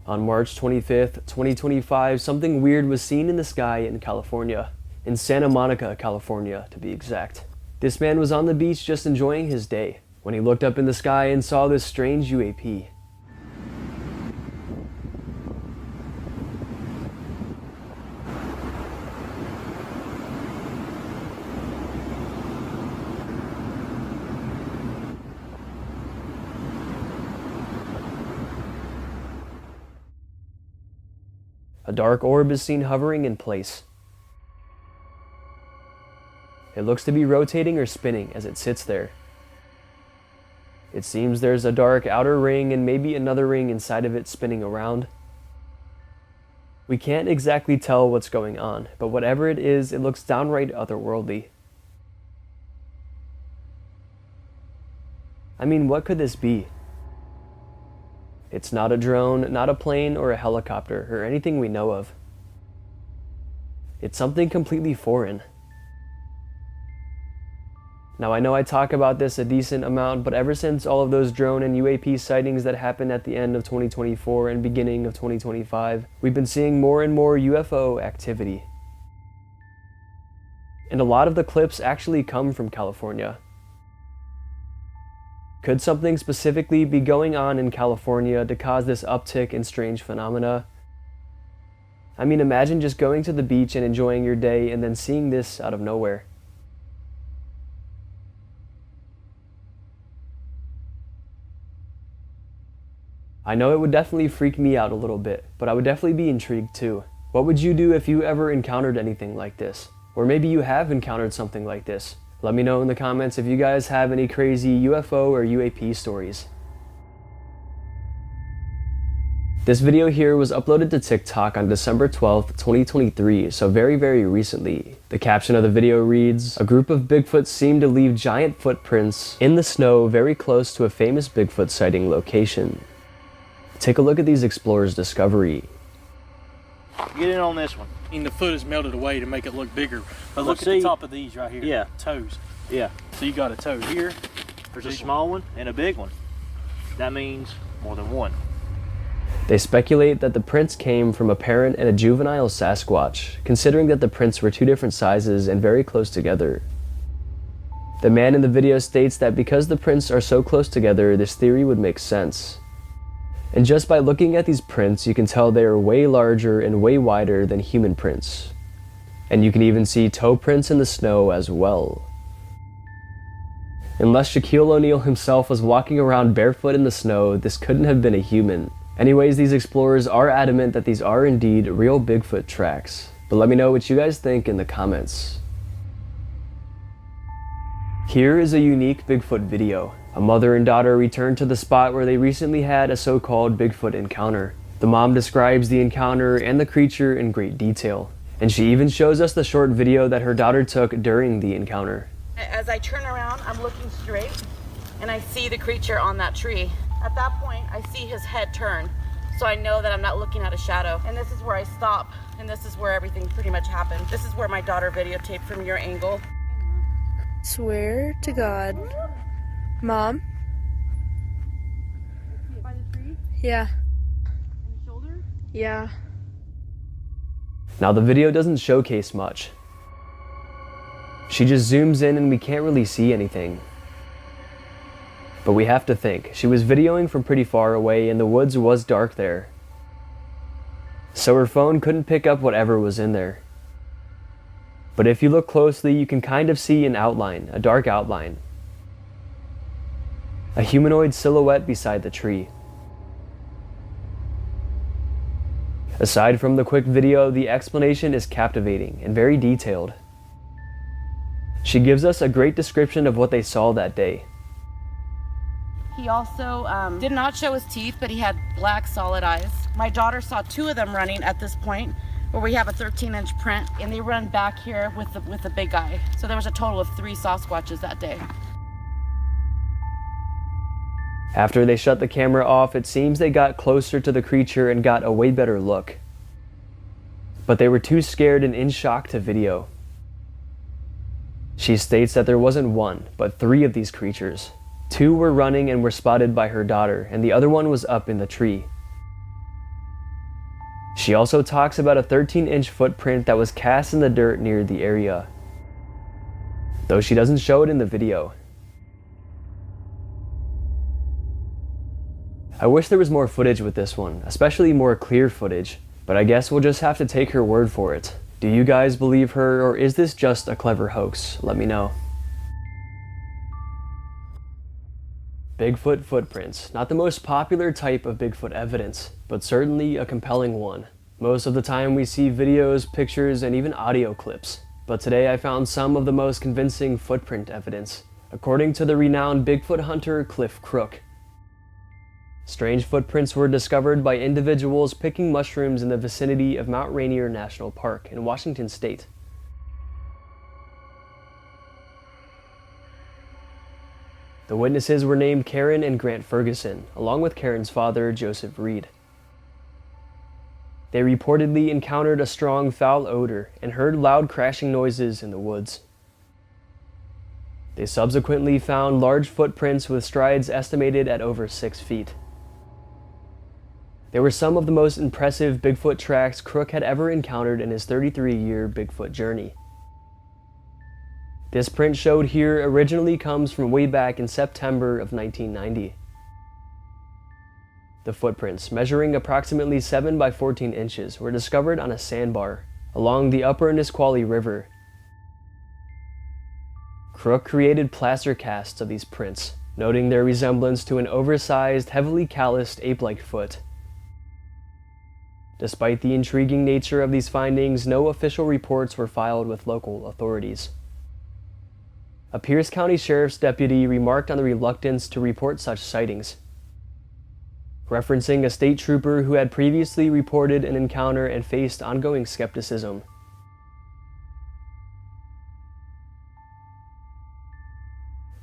On March 25th, 2025, something weird was seen in the sky in California, in Santa Monica, California to be exact. This man was on the beach just enjoying his day, when he looked up in the sky and saw this strange UAP. A dark orb is seen hovering in place. It looks to be rotating or spinning as it sits there. It seems there's a dark outer ring and maybe another ring inside of it spinning around. We can't exactly tell what's going on, but whatever it is, it looks downright otherworldly. I mean, what could this be? It's not a drone, not a plane or a helicopter or anything we know of. It's something completely foreign. Now I know I talk about this a decent amount, but ever since all of those drone and UAP sightings that happened at the end of 2024 and beginning of 2025, we've been seeing more and more UFO activity. And a lot of the clips actually come from California. Could something specifically be going on in California to cause this uptick in strange phenomena? I mean, imagine just going to the beach and enjoying your day and then seeing this out of nowhere. I know it would definitely freak me out a little bit, but I would definitely be intrigued too. What would you do if you ever encountered anything like this? Or maybe you have encountered something like this. Let me know in the comments if you guys have any crazy UFO or UAP stories. This video here was uploaded to TikTok on December 12th, 2023, so very recently. The caption of the video reads, "A group of Bigfoots seem to leave giant footprints in the snow very close to a famous Bigfoot sighting location." Take a look at these explorers' discovery. Get in on this one. I mean, the foot is melted away to make it look bigger. But look at see, the top of these right here. Yeah. Toes. Yeah, So you got a toe here. there's a small one and a big one. That means more than one. They speculate that the prints came from a parent and a juvenile Sasquatch, considering that the prints were two different sizes and very close together. The man in the video states that because the prints are so close together, this theory would make sense. And just by looking at these prints, you can tell they are way larger and way wider than human prints. And you can even see toe prints in the snow as well. Unless Shaquille O'Neal himself was walking around barefoot in the snow, this couldn't have been a human. Anyways, these explorers are adamant that these are indeed real Bigfoot tracks. But let me know what you guys think in the comments. Here is a unique Bigfoot video. A mother and daughter return to the spot where they recently had a so-called Bigfoot encounter. The mom describes the encounter and the creature in great detail. And she even shows us the short video that her daughter took during the encounter. As I turn around, I'm looking straight, and I see the creature on that tree. At that point, I see his head turn, so I know that I'm not looking at a shadow. And this is where I stop, and this is where everything pretty much happened. This is where my daughter videotaped from your angle. Swear to God. Mom? By the tree? Yeah. In the shoulder? Yeah. Now the video doesn't showcase much. She just zooms in and we can't really see anything. But we have to think, she was videoing from pretty far away and the woods was dark there. So her phone couldn't pick up whatever was in there. But if you look closely, you can kind of see an outline, a dark outline. A humanoid silhouette beside the tree. Aside from the quick video, the explanation is captivating and very detailed. She gives us a great description of what they saw that day. He also did not show his teeth, but he had black solid eyes. My daughter saw 2 of them running at this point, where we have a 13-inch print, and they run back here with the big guy. So there was a total of 3 Sasquatches that day. After they shut the camera off, it seems they got closer to the creature and got a way better look. But they were too scared and in shock to video. She states that there wasn't 1, but 3 of these creatures. 2 were running and were spotted by her daughter, and the other one was up in the tree. She also talks about a 13-inch footprint that was cast in the dirt near the area, though she doesn't show it in the video. I wish there was more footage with this one, especially more clear footage, but I guess we'll just have to take her word for it. Do you guys believe her, or is this just a clever hoax? Let me know. Bigfoot footprints. Not the most popular type of Bigfoot evidence, but certainly a compelling one. Most of the time we see videos, pictures, and even audio clips. But today I found some of the most convincing footprint evidence, according to the renowned Bigfoot hunter Cliff Crook. Strange footprints were discovered by individuals picking mushrooms in the vicinity of Mount Rainier National Park in Washington State. The witnesses were named Karen and Grant Ferguson, along with Karen's father, Joseph Reed. They reportedly encountered a strong foul odor and heard loud crashing noises in the woods. They subsequently found large footprints with strides estimated at over 6 feet. They were some of the most impressive Bigfoot tracks Crook had ever encountered in his 33-year Bigfoot journey. This print showed here originally comes from way back in September of 1990. The footprints, measuring approximately 7 by 14 inches, were discovered on a sandbar along the upper Nisqually River. Crook created plaster casts of these prints, noting their resemblance to an oversized, heavily calloused ape-like foot. Despite the intriguing nature of these findings, no official reports were filed with local authorities. A Pierce County Sheriff's deputy remarked on the reluctance to report such sightings, referencing a state trooper who had previously reported an encounter and faced ongoing skepticism.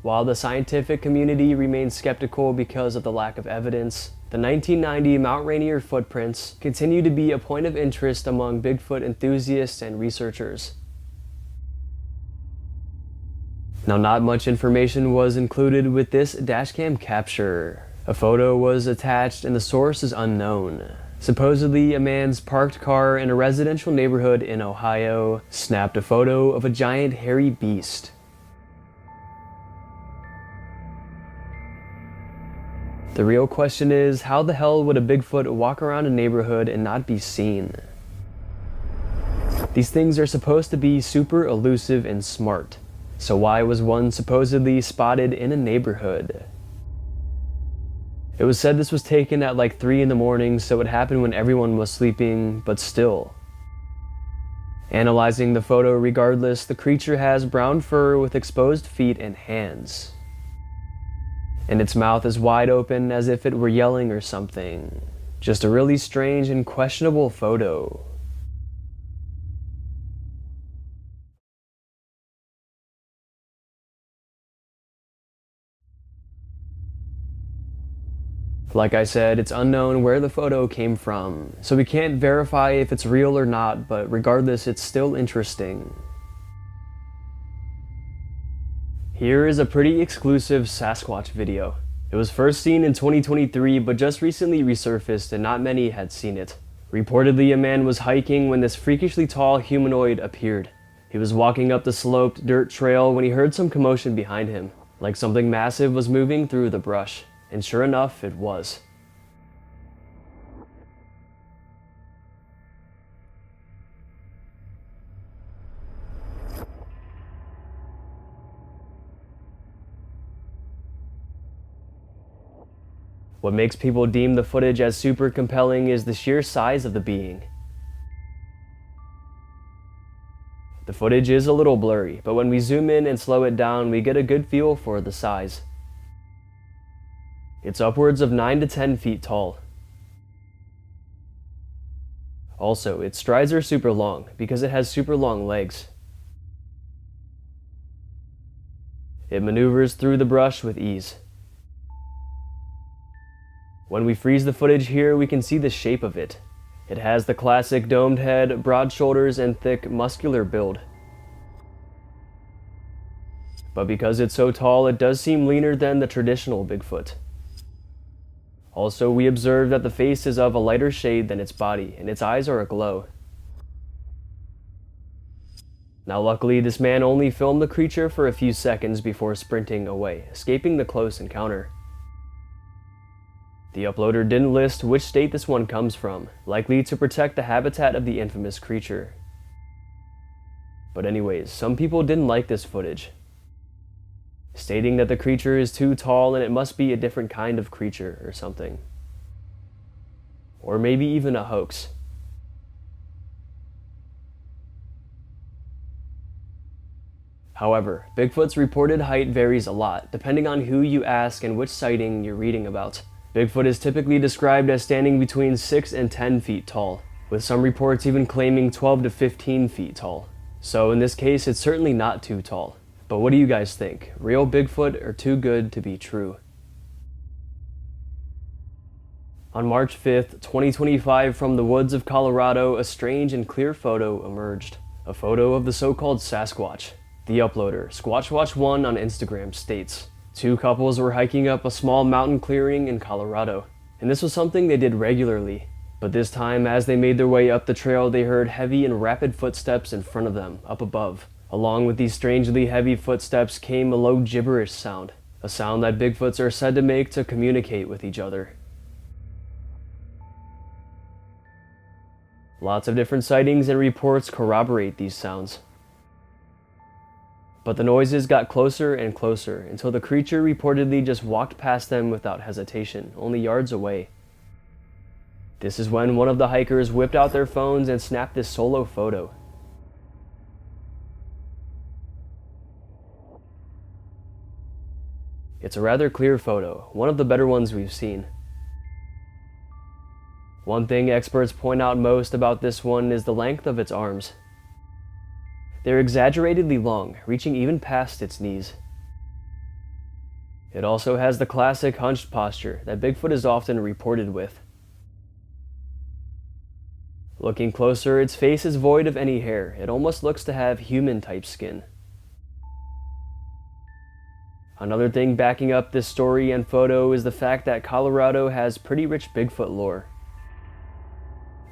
While the scientific community remains skeptical because of the lack of evidence, the 1990 Mount Rainier footprints continue to be a point of interest among Bigfoot enthusiasts and researchers. Now, not much information was included with this dashcam capture. A photo was attached and the source is unknown. Supposedly, a man's parked car in a residential neighborhood in Ohio snapped a photo of a giant hairy beast. The real question is, how the hell would a Bigfoot walk around a neighborhood and not be seen? These things are supposed to be super elusive and smart. So why was one supposedly spotted in a neighborhood? It was said this was taken at like 3 in the morning, so it happened when everyone was sleeping, but still. Analyzing the photo regardless, the creature has brown fur with exposed feet and hands. And its mouth is wide open as if it were yelling or something. Just a really strange and questionable photo. Like I said, it's unknown where the photo came from, so we can't verify if it's real or not, but regardless, it's still interesting. Here is a pretty exclusive Sasquatch video. It was first seen in 2023, but just recently resurfaced and not many had seen it. Reportedly, a man was hiking when this freakishly tall humanoid appeared. He was walking up the sloped dirt trail when he heard some commotion behind him, like something massive was moving through the brush. And sure enough, it was. What makes people deem the footage as super compelling is the sheer size of the being. The footage is a little blurry, but when we zoom in and slow it down, we get a good feel for the size. It's upwards of 9 to 10 feet tall. Also, its strides are super long because it has super long legs. It maneuvers through the brush with ease. When we freeze the footage here, we can see the shape of it. It has the classic domed head, broad shoulders, and thick, muscular build. But because it's so tall, it does seem leaner than the traditional Bigfoot. Also, we observe that the face is of a lighter shade than its body, and its eyes are aglow. Now luckily, this man only filmed the creature for a few seconds before sprinting away, escaping the close encounter. The uploader didn't list which state this one comes from, likely to protect the habitat of the infamous creature. But anyways, some people didn't like this footage, stating that the creature is too tall and it must be a different kind of creature or something. Or maybe even a hoax. However, Bigfoot's reported height varies a lot, depending on who you ask and which sighting you're reading about. Bigfoot is typically described as standing between 6 and 10 feet tall, with some reports even claiming 12 to 15 feet tall. So in this case, it's certainly not too tall. But what do you guys think? Real Bigfoot or too good to be true? On March 5th, 2025, from the woods of Colorado, a strange and clear photo emerged. A photo of the so-called Sasquatch. The uploader, SquatchWatch1 on Instagram, states, 2 couples were hiking up a small mountain clearing in Colorado, and this was something they did regularly. But this time, as they made their way up the trail, they heard heavy and rapid footsteps in front of them, up above. Along with these strangely heavy footsteps came a low gibberish sound, a sound that Bigfoots are said to make to communicate with each other. Lots of different sightings and reports corroborate these sounds. But the noises got closer and closer until the creature reportedly just walked past them without hesitation, only yards away. This is when one of the hikers whipped out their phones and snapped this solo photo. It's a rather clear photo, one of the better ones we've seen. One thing experts point out most about this one is the length of its arms. They're exaggeratedly long, reaching even past its knees. It also has the classic hunched posture that Bigfoot is often reported with. Looking closer, its face is void of any hair. It almost looks to have human-type skin. Another thing backing up this story and photo is the fact that Colorado has pretty rich Bigfoot lore.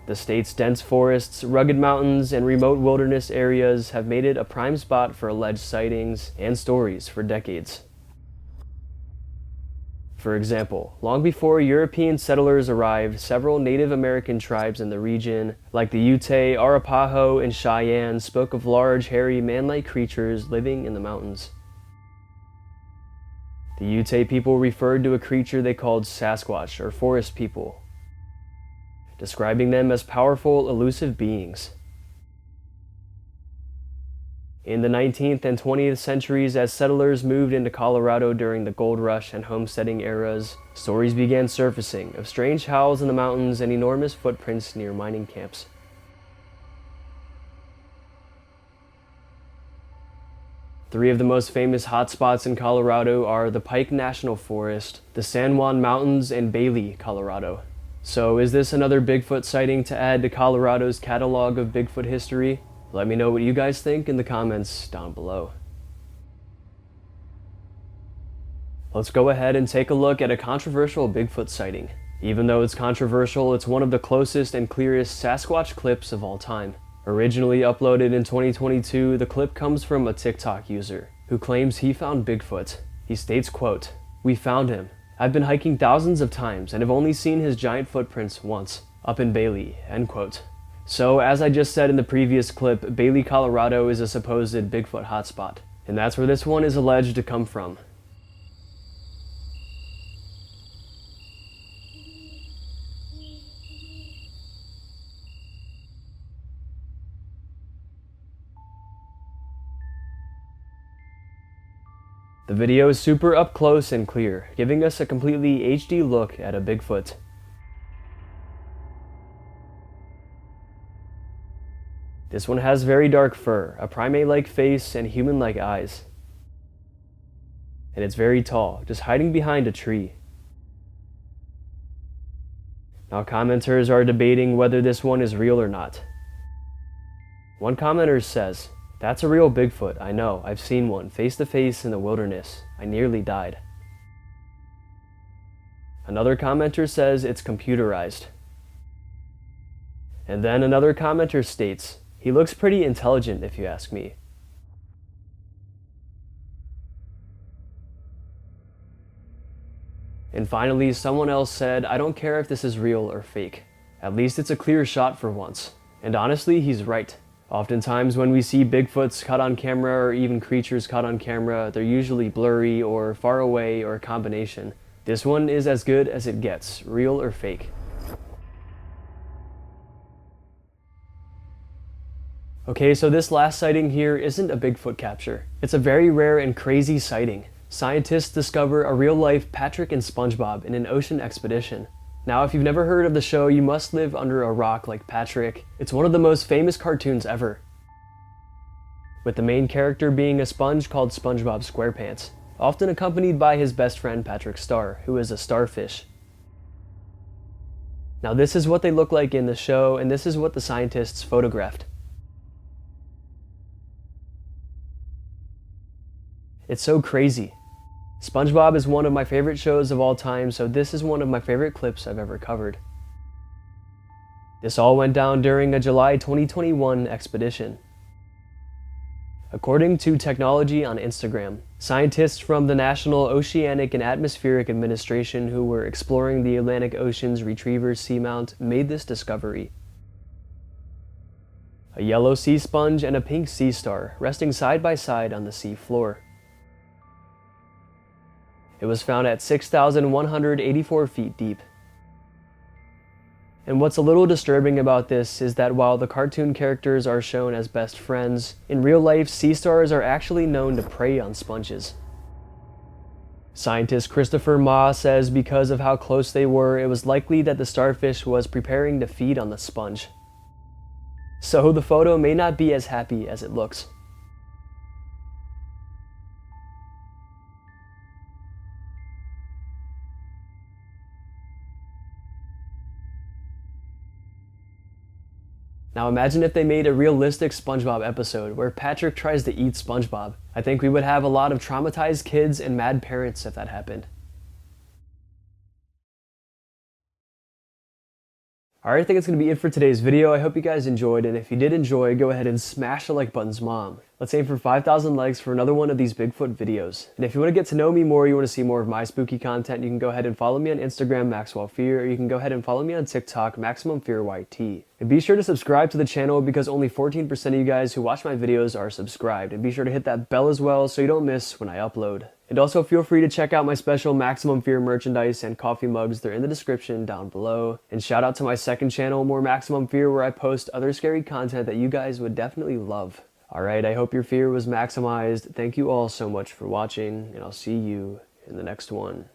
The state's dense forests, rugged mountains, and remote wilderness areas have made it a prime spot for alleged sightings and stories for decades. For example, long before European settlers arrived, several Native American tribes in the region, like the Ute, Arapaho, and Cheyenne, spoke of large, hairy, man-like creatures living in the mountains. The Ute people referred to a creature they called Sasquatch, or forest people, describing them as powerful, elusive beings. In the 19th and 20th centuries, as settlers moved into Colorado during the gold rush and homesteading eras, stories began surfacing of strange howls in the mountains and enormous footprints near mining camps. Three of the most famous hotspots in Colorado are the Pike National Forest, the San Juan Mountains, and Bailey, Colorado. So is this another Bigfoot sighting to add to Colorado's catalog of Bigfoot history? Let me know what you guys think in the comments down below. Let's go ahead and take a look at a controversial Bigfoot sighting. Even though it's controversial, it's one of the closest and clearest Sasquatch clips of all time. Originally uploaded in 2022, the clip comes from a TikTok user who claims he found Bigfoot. He states, quote, "We found him. I've been hiking thousands of times and have only seen his giant footprints once, up in Bailey," end quote. So as I just said in the previous clip, Bailey, Colorado is a supposed Bigfoot hotspot, and that's where this one is alleged to come from. The video is super up close and clear, giving us a completely HD look at a Bigfoot. This one has very dark fur, a primate-like face, and human-like eyes. And it's very tall, just hiding behind a tree. Now commenters are debating whether this one is real or not. One commenter says, "That's a real Bigfoot, I know, I've seen one, face to face in the wilderness. I nearly died." Another commenter says it's computerized. And then another commenter states, "He looks pretty intelligent if you ask me." And finally, someone else said, "I don't care if this is real or fake. At least it's a clear shot for once." And honestly, he's right. Oftentimes when we see Bigfoots caught on camera or even creatures caught on camera, they're usually blurry or far away or a combination. This one is as good as it gets, real or fake. Okay, so this last sighting here isn't a Bigfoot capture. It's a very rare and crazy sighting. Scientists discover a real-life Patrick and Spongebob in an ocean expedition. Now, if you've never heard of the show, you must live under a rock like Patrick. It's one of the most famous cartoons ever, with the main character being a sponge called Spongebob SquarePants, often accompanied by his best friend Patrick Star, who is a starfish. Now, this is what they look like in the show, and this is what the scientists photographed. It's so crazy. SpongeBob is one of my favorite shows of all time, so this is one of my favorite clips I've ever covered. This all went down during a July 2021 expedition. According to Technology on Instagram, scientists from the National Oceanic and Atmospheric Administration who were exploring the Atlantic Ocean's Retriever Seamount made this discovery. A yellow sea sponge and a pink sea star resting side by side on the sea floor. It was found at 6,184 feet deep. And what's a little disturbing about this is that while the cartoon characters are shown as best friends, in real life sea stars are actually known to prey on sponges. Scientist Christopher Ma says because of how close they were, it was likely that the starfish was preparing to feed on the sponge. So the photo may not be as happy as it looks. Now imagine if they made a realistic SpongeBob episode where Patrick tries to eat SpongeBob. I think we would have a lot of traumatized kids and mad parents if that happened. Alright, I think it's going to be it for today's video. I hope you guys enjoyed, and if you did enjoy, go ahead and smash the like buttons, Mom. Let's aim for 5,000 likes for another one of these Bigfoot videos. And if you want to get to know me more, you want to see more of my spooky content, you can go ahead and follow me on Instagram, MaxwellFear, or you can go ahead and follow me on TikTok, MaximumFearYT. And be sure to subscribe to the channel because only 14% of you guys who watch my videos are subscribed. And be sure to hit that bell as well so you don't miss when I upload. And also feel free to check out my special Maximum Fear merchandise and coffee mugs. They're in the description down below. And shout out to my second channel, More Maximum Fear, where I post other scary content that you guys would definitely love. Alright, I hope your fear was maximized. Thank you all so much for watching, and I'll see you in the next one.